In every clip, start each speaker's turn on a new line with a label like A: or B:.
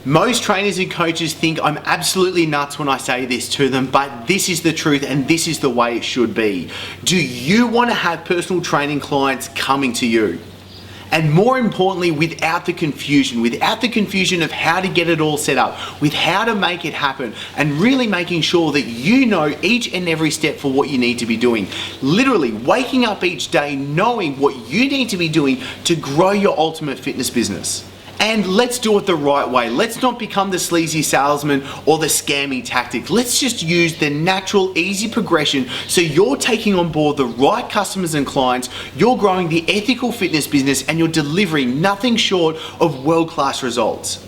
A: Most trainers and coaches think I'm absolutely nuts when I say this to them, but this is the truth and this is the way it should be. Do you want to have personal training clients coming to you? And more importantly, without the confusion of how to get it all set up, with how to make it happen, and really making sure that you know each and every step for what you need to be doing. Literally waking up each day knowing what you need to be doing to grow your ultimate fitness business. And let's do it the right way. Let's not become the sleazy salesman or the scammy tactic. Let's just use the natural, easy progression so you're taking on board the right customers and clients, you're growing the ethical fitness business, and you're delivering nothing short of world-class results.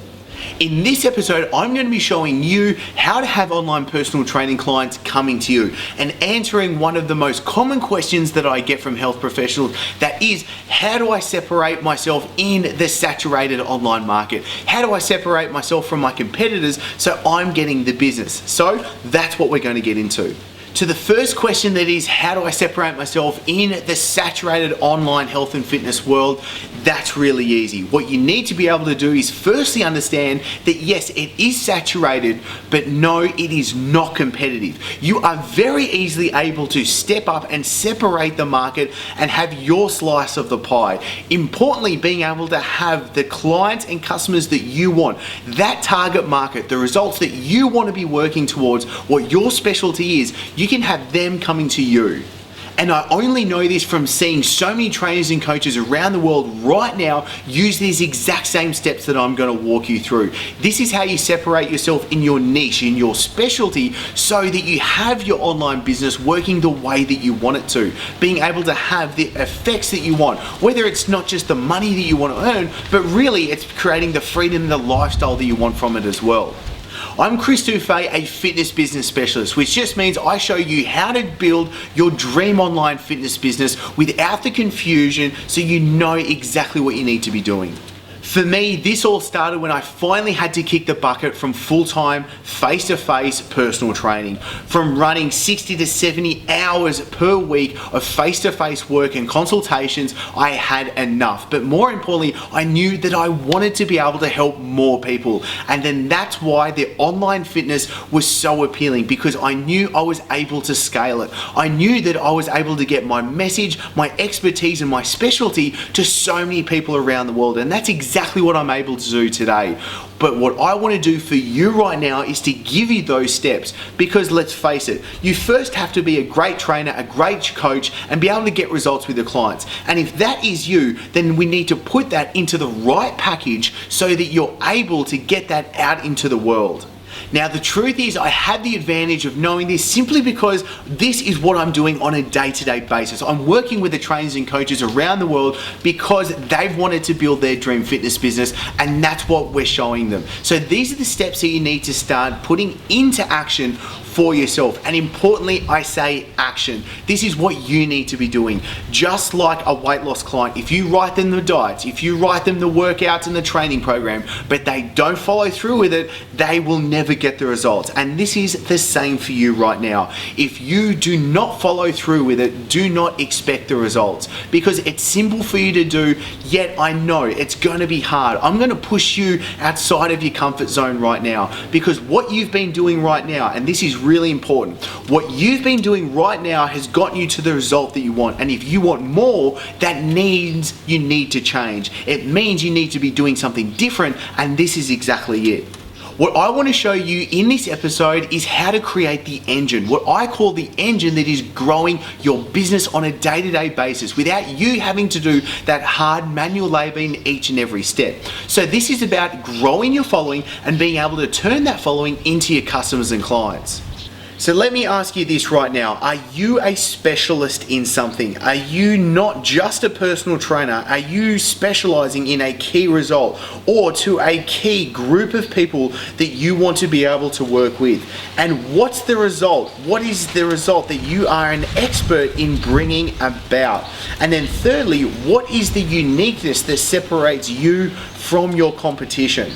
A: In this episode, I'm going to be showing you how to have online personal training clients coming to you and answering one of the most common questions that I get from health professionals. That is, how do I separate myself in the saturated online market? How do I separate myself from my competitors so I'm getting the business? So that's what we're going to get into. To the first question, that is, how do I separate myself in the saturated online health and fitness world? That's really easy. What you need to be able to do is firstly understand that yes, it is saturated, but no, it is not competitive. You are very easily able to step up and separate the market and have your slice of the pie. Importantly, being able to have the clients and customers that you want, that target market, the results that you want to be working towards, what your specialty is, you can have them coming to you. And I only know this from seeing so many trainers and coaches around the world right now use these exact same steps that I'm going to walk you through. This is how you separate yourself in your niche, in your specialty, so that you have your online business working the way that you want it to, being able to have the effects that you want, whether it's not just the money that you want to earn, but really it's creating the freedom and the lifestyle that you want from it as well. I'm Chris Dufey, a fitness business specialist, which just means I show you how to build your dream online fitness business without the confusion so you know exactly what you need to be doing. For me, this all started when I finally had to kick the bucket from full-time, face-to-face personal training. From running 60 to 70 hours per week of face-to-face work and consultations, I had enough. But more importantly, I knew that I wanted to be able to help more people. And then that's why the online fitness was so appealing, because I knew I was able to scale it. I knew that I was able to get my message, my expertise, and my specialty to so many people around the world. And that's exactly what I'm able to do today. But what I want to do for you right now is to give you those steps, because let's face it, you first have to be a great trainer, a great coach, and be able to get results with your clients. And if that is you, then we need to put that into the right package so that you're able to get that out into the world. Now, the truth is I had the advantage of knowing this simply because this is what I'm doing on a day-to-day basis. I'm working with the trainers and coaches around the world because they've wanted to build their dream fitness business, and that's what we're showing them. So these are the steps that you need to start putting into action for yourself. And importantly, I say action. This is what you need to be doing. Just like a weight loss client, if you write them the diets, if you write them the workouts and the training program, but they don't follow through with it, they will never get the results. And this is the same for you right now. If you do not follow through with it, do not expect the results, because it's simple for you to do, yet I know it's going to be hard. I'm going to push you outside of your comfort zone right now, because what you've been doing right now, and this is really important, what you've been doing right now has gotten you to the result that you want. And if you want more, that means you need to change. It means you need to be doing something different, and this is exactly it. What I want to show you in this episode is how to create the engine, what I call the engine that is growing your business on a day-to-day basis without you having to do that hard manual labor in each and every step. So this is about growing your following and being able to turn that following into your customers and clients. So let me ask you this right now. Are you a specialist in something? Are you not just a personal trainer? Are you specializing in a key result or to a key group of people that you want to be able to work with? And what's the result? What is the result that you are an expert in bringing about? And then thirdly, what is the uniqueness that separates you from your competition?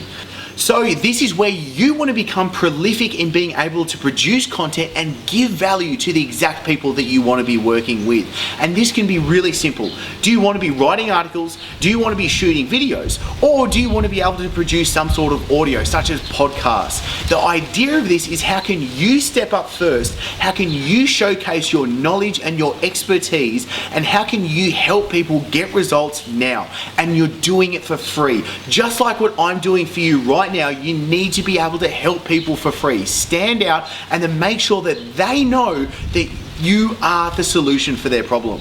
A: So this is where you want to become prolific in being able to produce content and give value to the exact people that you want to be working with. And this can be really simple. Do you want to be writing articles? Do you want to be shooting videos? Or do you want to be able to produce some sort of audio, such as podcasts? The idea of this is, how can you step up first? How can you showcase your knowledge and your expertise? And how can you help people get results now? And you're doing it for free. Just like what I'm doing for you right now, you need to be able to help people for free. Stand out and then make sure that they know that you are the solution for their problem.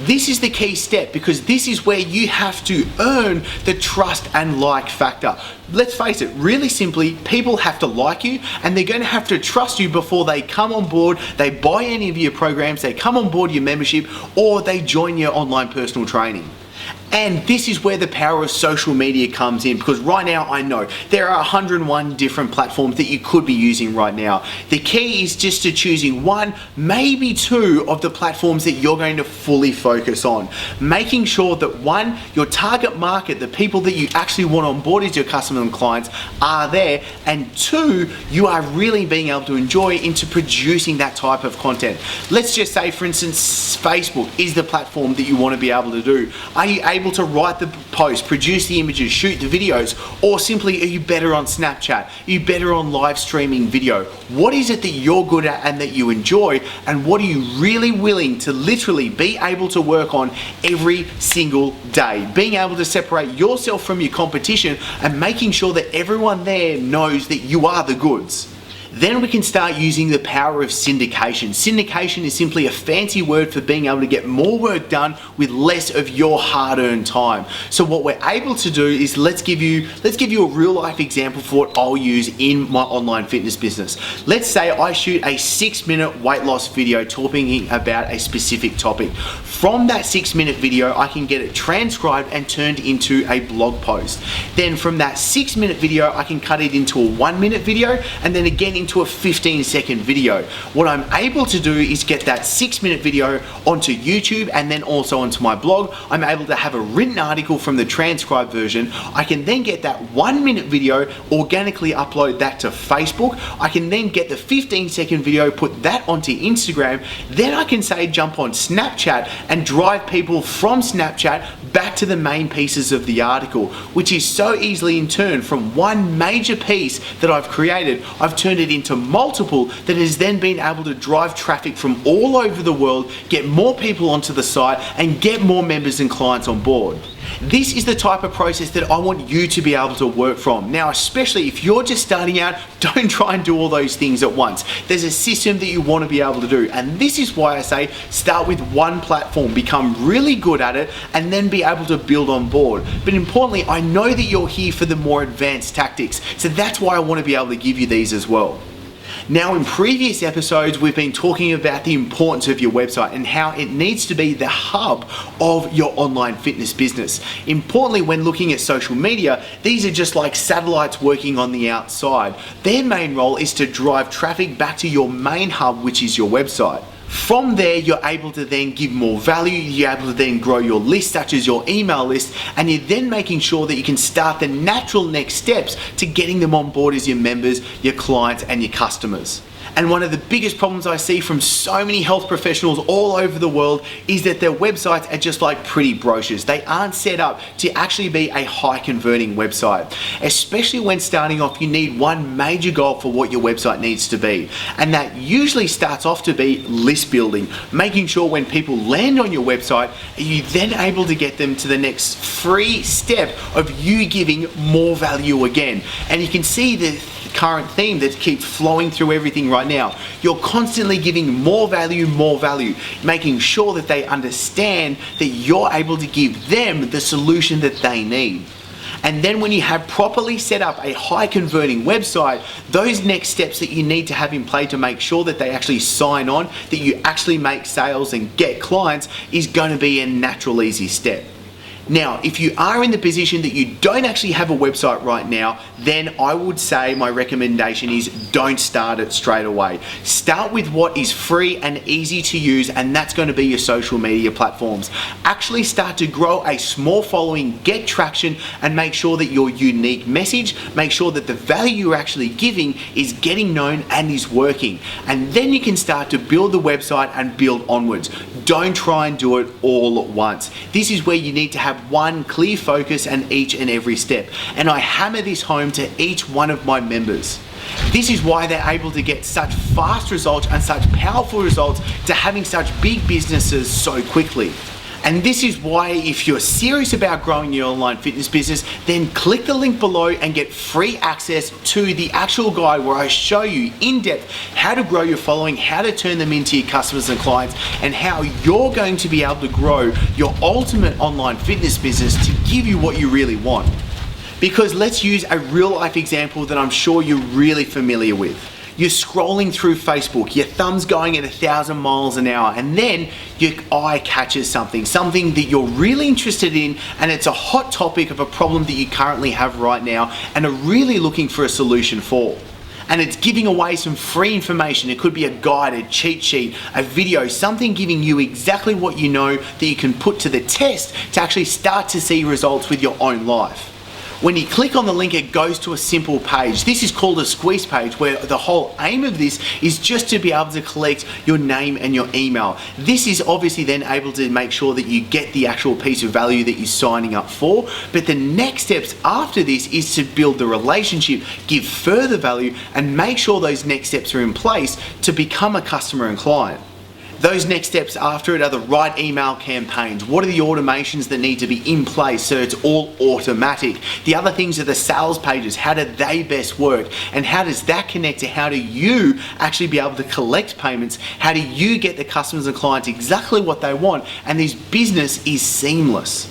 A: This is the key step, because this is where you have to earn the trust and like factor. Let's face it, really simply, people have to like you and they're going to have to trust you before they come on board, they buy any of your programs, they come on board your membership, or they join your online personal training. And this is where the power of social media comes in, because right now I know there are 101 different platforms that you could be using right now. The key is just to choosing one, maybe two of the platforms that you're going to fully focus on. Making sure that one, your target market, the people that you actually want on board as your customers and clients, are there, and two, you are really being able to enjoy into producing that type of content. Let's just say, for instance, Facebook is the platform that you want to be able to do. Are you able to write the post, produce the images, shoot the videos, or simply are you better on Snapchat? Are you better on live streaming video? What is it that you're good at and that you enjoy, and what are you really willing to literally be able to work on every single day? Being able to separate yourself from your competition and making sure that everyone there knows that you are the goods. Then we can start using the power of syndication. Syndication is simply a fancy word for being able to get more work done with less of your hard-earned time. So what we're able to do is, let's give you a real life example for what I'll use in my online fitness business. Let's say I shoot a 6-minute weight loss video talking about a specific topic. From that 6-minute video, I can get it transcribed and turned into a blog post. Then from that 6-minute video, I can cut it into a 1-minute video, and then again into a 15-second video. What I'm able to do is get that 6-minute video onto YouTube and then also onto my blog. I'm able to have a written article from the transcribed version. I can then get that 1-minute video, organically upload that to Facebook. I can then get the 15-second video, put that onto Instagram. Then I can say jump on Snapchat and drive people from Snapchat back to the main pieces of the article, which is so easily in turn from one major piece that I've created, I've turned it into multiple that has then been able to drive traffic from all over the world, get more people onto the site, and get more members and clients on board. This is the type of process that I want you to be able to work from. Now, especially if you're just starting out, don't try and do all those things at once. There's a system that you want to be able to do. And this is why I say start with one platform, become really good at it, and then be able to build on board. But importantly, I know that you're here for the more advanced tactics. So that's why I want to be able to give you these as well. Now, in previous episodes, we've been talking about the importance of your website and how it needs to be the hub of your online fitness business. Importantly, when looking at social media, these are just like satellites working on the outside. Their main role is to drive traffic back to your main hub, which is your website. From there, you're able to then give more value, you're able to then grow your list, such as your email list, and you're then making sure that you can start the natural next steps to getting them on board as your members, your clients, and your customers. And one of the biggest problems I see from so many health professionals all over the world is that their websites are just like pretty brochures. They aren't set up to actually be a high converting website. Especially when starting off, you need one major goal for what your website needs to be. And that usually starts off to be list building, making sure when people land on your website, you're then able to get them to the next free step of you giving more value again. And you can see the current theme that keeps flowing through everything right now. You're constantly giving more value, making sure that they understand that you're able to give them the solution that they need. And then when you have properly set up a high converting website, those next steps that you need to have in play to make sure that they actually sign on, that you actually make sales and get clients, is going to be a natural, easy step. Now, if you are in the position that you don't actually have a website right now, then I would say my recommendation is don't start it straight away. Start with what is free and easy to use, and that's going to be your social media platforms. Actually start to grow a small following, get traction, and make sure that your unique message, make sure that the value you're actually giving is getting known and is working. And then you can start to build the website and build onwards. Don't try and do it all at once. This is where you need to have one clear focus and each and every step. And I hammer this home to each one of my members. This is why they're able to get such fast results and such powerful results to having such big businesses so quickly. And this is why, if you're serious about growing your online fitness business, then click the link below and get free access to the actual guide where I show you in depth how to grow your following, how to turn them into your customers and clients, and how you're going to be able to grow your ultimate online fitness business to give you what you really want. Because let's use a real life example that I'm sure you're really familiar with. You're scrolling through Facebook, your thumb's going at 1,000 miles an hour, and then your eye catches something that you're really interested in, and it's a hot topic of a problem that you currently have right now and are really looking for a solution for. And it's giving away some free information. It could be a guide, a cheat sheet, a video, something giving you exactly what you know that you can put to the test to actually start to see results with your own life. When you click on the link, it goes to a simple page. This is called a squeeze page, where the whole aim of this is just to be able to collect your name and your email. This is obviously then able to make sure that you get the actual piece of value that you're signing up for. But the next steps after this is to build the relationship, give further value, and make sure those next steps are in place to become a customer and client. Those next steps after it are the right email campaigns. What are the automations that need to be in place so it's all automatic? The other things are the sales pages. How do they best work? And how does that connect to how do you actually be able to collect payments? How do you get the customers and clients exactly what they want? And this business is seamless.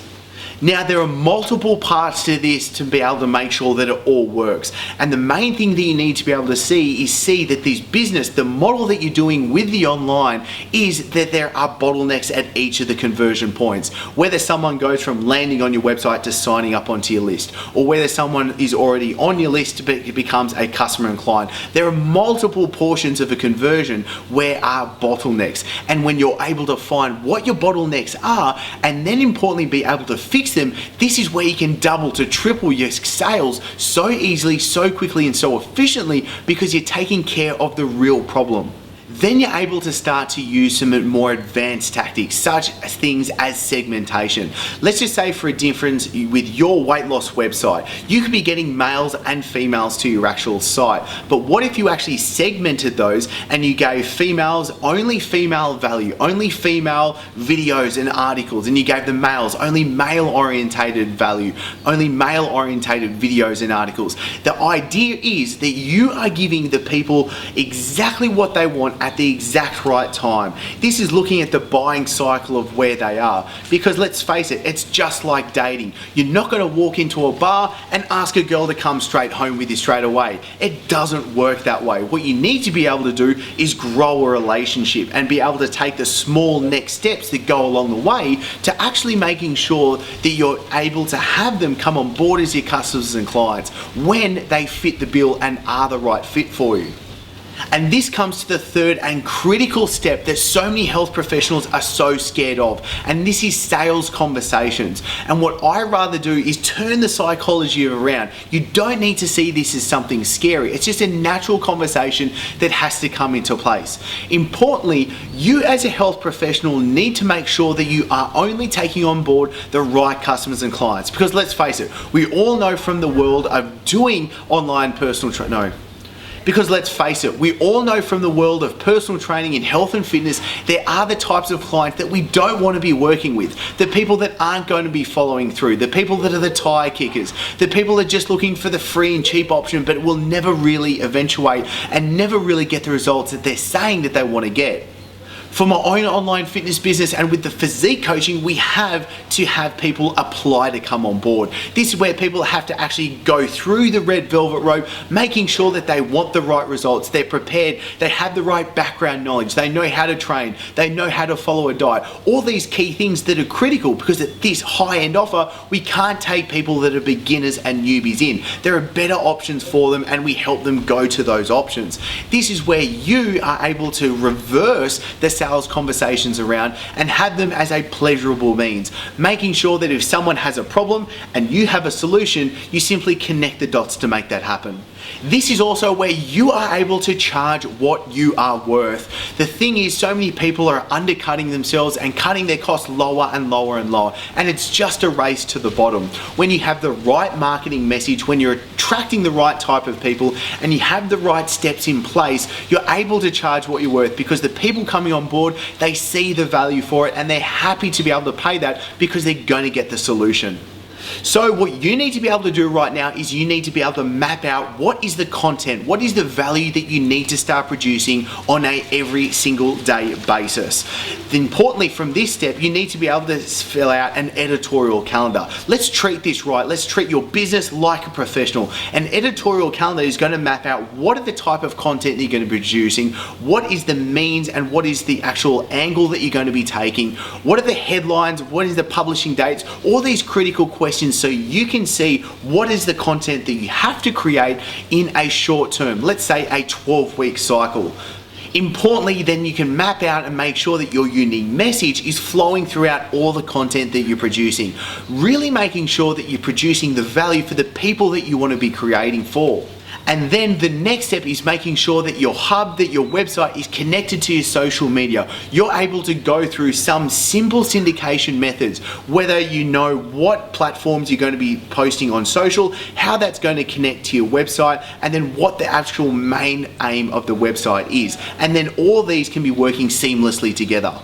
A: Now, there are multiple parts to this to be able to make sure that it all works. And the main thing that you need to be able to see that this business, the model that you're doing with the online, is that there are bottlenecks at each of the conversion points. Whether someone goes from landing on your website to signing up onto your list, or whether someone is already on your list but becomes a customer and client. There are multiple portions of a conversion where are bottlenecks. And when you're able to find what your bottlenecks are, and then importantly be able to fix them, this is where you can double to triple your sales so easily, so quickly, and so efficiently, because you're taking care of the real problem. Then you're able to start to use some more advanced tactics, such as things as segmentation. Let's just say, for a difference, with your weight loss website, you could be getting males and females to your actual site. But what if you actually segmented those and you gave females only female value, only female videos and articles, and you gave the males only male orientated value, only male orientated videos and articles? The idea is that you are giving the people exactly what they want at the exact right time. This is looking at the buying cycle of where they are, because let's face it, it's just like dating. You're not going to walk into a bar and ask a girl to come straight home with you straight away. It doesn't work that way. What you need to be able to do is grow a relationship and be able to take the small next steps that go along the way to actually making sure that you're able to have them come on board as your customers and clients when they fit the bill and are the right fit for you. And this comes to the third and critical step that so many health professionals are so scared of, and this is sales conversations. And what I rather do is turn the psychology around. You don't need to see this as something scary. It's just a natural conversation that has to come into place. Importantly, you as a health professional need to make sure that you are only taking on board the right customers and clients, because let's face it, we all know from the world of doing online personal training, because let's face it, we all know from the world of personal training in health and fitness, there are the types of clients that we don't want to be working with. The people that aren't going to be following through, the people that are the tire kickers, the people that are just looking for the free and cheap option but will never really eventuate and never really get the results that they're saying that they want to get. For my own online fitness business and with the physique coaching, we have to have people apply to come on board. This is where people have to actually go through the red velvet rope, making sure that they want the right results, they're prepared, they have the right background knowledge, they know how to train, they know how to follow a diet. All these key things that are critical, because at this high-end offer, we can't take people that are beginners and newbies in. There are better options for them, and we help them go to those options. This is where you are able to reverse the sales conversations around and have them as a pleasurable means, making sure that if someone has a problem and you have a solution, you simply connect the dots to make that happen. This is also where you are able to charge what you are worth. The thing is, so many people are undercutting themselves and cutting their costs lower and lower and lower, and it's just a race to the bottom. When you have the right marketing message, when you're attracting the right type of people, and you have the right steps in place, you're able to charge what you're worth, because the people coming on board, they see the value for it and they're happy to be able to pay that because they're going to get the solution. So what you need to be able to do right now is you need to be able to map out what is the content, what is the value that you need to start producing on a every single day basis. Importantly, from this step, you need to be able to fill out an editorial calendar. Let's treat this right. Let's treat your business like a professional. An editorial calendar is going to map out what are the type of content that you're going to be producing, what is the means and what is the actual angle that you're going to be taking, what are the headlines, what is the publishing dates, all these critical questions, so you can see what is the content that you have to create in a short term, let's say a 12-week cycle. Importantly, then you can map out and make sure that your unique message is flowing throughout all the content that you're producing, really making sure that you're producing the value for the people that you want to be creating for. And then the next step is making sure that your hub, that your website is connected to your social media. You're able to go through some simple syndication methods, whether you know what platforms you're going to be posting on social, how that's going to connect to your website, and then what the actual main aim of the website is. And then all these can be working seamlessly together.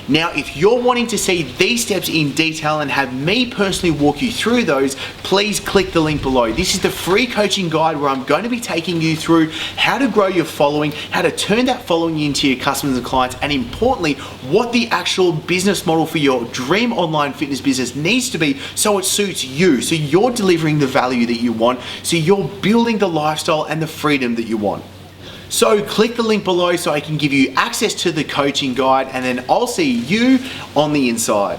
A: Now, if you're wanting to see these steps in detail and have me personally walk you through those, please click the link below. This is the free coaching guide where I'm going to be taking you through how to grow your following, how to turn that following into your customers and clients, and importantly, what the actual business model for your dream online fitness business needs to be so it suits you, so you're delivering the value that you want, so you're building the lifestyle and the freedom that you want. So click the link below so I can give you access to the coaching guide, and then I'll see you on the inside.